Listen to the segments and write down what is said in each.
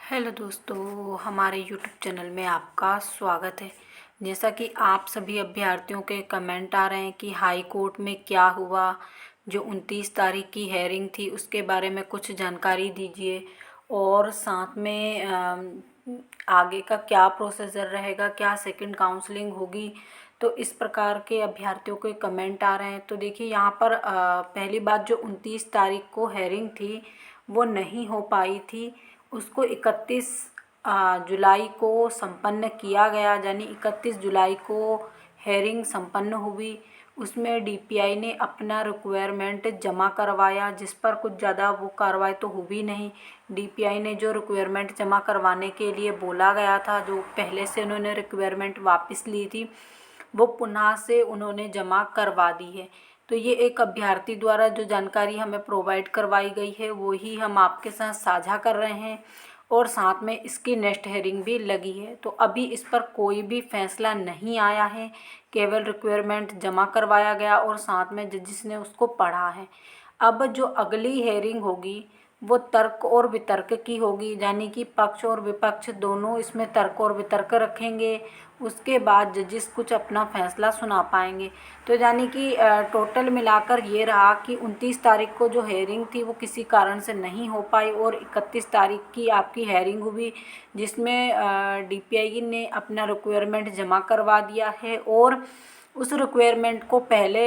Hello दोस्तों, हमारे YouTube channel में आपका स्वागत है। जैसा कि आप सभी अभ्यर्थियों के कमेंट आ रहे हैं कि हाई कोर्ट में क्या हुआ, जो 29 तारीख की हेयरिंग थी उसके बारे में कुछ जानकारी दीजिए और साथ में आगे का क्या प्रोसीजर रहेगा, क्या सेकंड काउंसलिंग होगी। तो इस प्रकार के अभ्यर्थियों के कमेंट आ रहे हैं। तो देखिए यहाँ पर पहली बात, जो 29 तारीख को हेयरिंग थी वो नहीं हो पाई थी, उसको 31 जुलाई को संपन्न किया गया। यानी 31 जुलाई को हेयरिंग संपन्न हुई। उसमें डीपीआई ने अपना रिक्वायरमेंट जमा करवाया, जिस पर कुछ ज़्यादा वो कार्रवाई तो हुई नहीं। डीपीआई ने जो रिक्वायरमेंट जमा करवाने के लिए बोला गया था, जो पहले से उन्होंने रिक्वायरमेंट वापस ली थी, वो पुनः से उन्होंने जमा करवा दी है। तो ये एक अभ्यर्थी द्वारा जो जानकारी हमें प्रोवाइड करवाई गई है वो ही हम आपके साथ साझा कर रहे हैं और साथ में इसकी नेक्स्ट हेयरिंग भी लगी है। तो अभी इस पर कोई भी फैसला नहीं आया है, केवल रिक्वायरमेंट जमा करवाया गया और साथ में जजिस ने उसको पढ़ा है। अब जो अगली हेयरिंग होगी वो तर्क और वितर्क की होगी, यानी कि पक्ष और विपक्ष दोनों इसमें तर्क और वितर्क रखेंगे। उसके बाद जजिस कुछ अपना फैसला सुना पाएंगे। तो यानी कि टोटल मिलाकर ये रहा कि 29 तारीख को जो हेयरिंग थी वो किसी कारण से नहीं हो पाई और 31 तारीख की आपकी हेयरिंग हुई, जिसमें डीपीआई ने अपना रिक्वायरमेंट जमा करवा दिया है। और उस रिक्वायरमेंट को पहले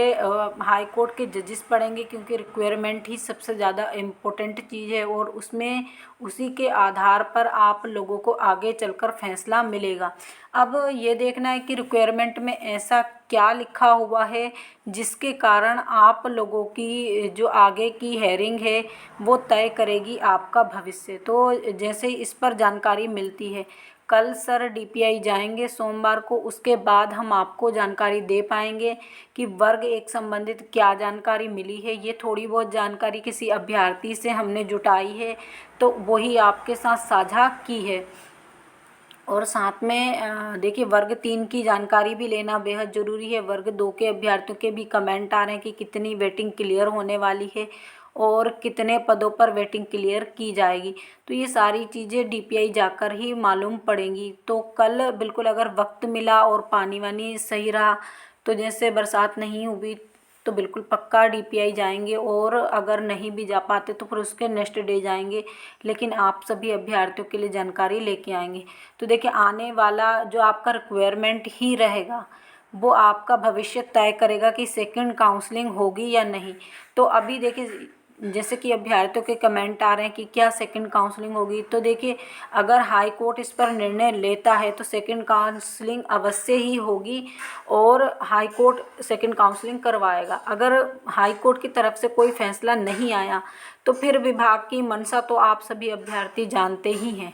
हाई कोर्ट के जजिस पढ़ेंगे, क्योंकि रिक्वायरमेंट ही सबसे ज़्यादा इम्पोर्टेंट चीज़ है और उसमें उसी के आधार पर आप लोगों को आगे चलकर फैसला मिलेगा। अब ये देखना है कि रिक्वायरमेंट में ऐसा क्या लिखा हुआ है जिसके कारण आप लोगों की जो आगे की हेयरिंग है वो तय करेगी आपका भविष्य। तो जैसे ही इस पर जानकारी मिलती है, कल सर डीपीआई जाएंगे सोमवार को, उसके बाद हम आपको जानकारी दे पाएंगे कि वर्ग एक संबंधित क्या जानकारी मिली है। ये थोड़ी बहुत जानकारी किसी अभ्यर्थी से हमने जुटाई है तो वही आपके साथ साझा की है। और साथ में देखिए, वर्ग 3 की जानकारी भी लेना बेहद ज़रूरी है। वर्ग 2 के अभ्यर्थियों के भी कमेंट आ रहे हैं कि कितनी वेटिंग क्लियर होने वाली है और कितने पदों पर वेटिंग क्लियर की जाएगी। तो ये सारी चीज़ें डीपीआई जाकर ही मालूम पड़ेंगी। तो कल बिल्कुल अगर वक्त मिला और पानी वानी सही रहा, तो जैसे बरसात नहीं हुई, तो बिल्कुल पक्का डीपीआई जाएंगे और अगर नहीं भी जा पाते तो फिर उसके नेक्स्ट डे जाएंगे। लेकिन आप सभी अभ्यर्थियों के लिए जानकारी लेके आएंगे। तो देखिए, आने वाला जो आपका रिक्वायरमेंट ही रहेगा वो आपका भविष्य तय करेगा कि सेकंड काउंसलिंग होगी या नहीं। तो अभी देखिए, जैसे कि अभ्यर्थियों के कमेंट आ रहे हैं कि क्या सेकंड काउंसलिंग होगी, तो देखिए, अगर हाई कोर्ट इस पर निर्णय लेता है तो सेकंड काउंसलिंग अवश्य ही होगी और हाई कोर्ट सेकंड काउंसलिंग करवाएगा। अगर हाई कोर्ट की तरफ से कोई फैसला नहीं आया तो फिर विभाग की मंशा तो आप सभी अभ्यर्थी जानते ही हैं।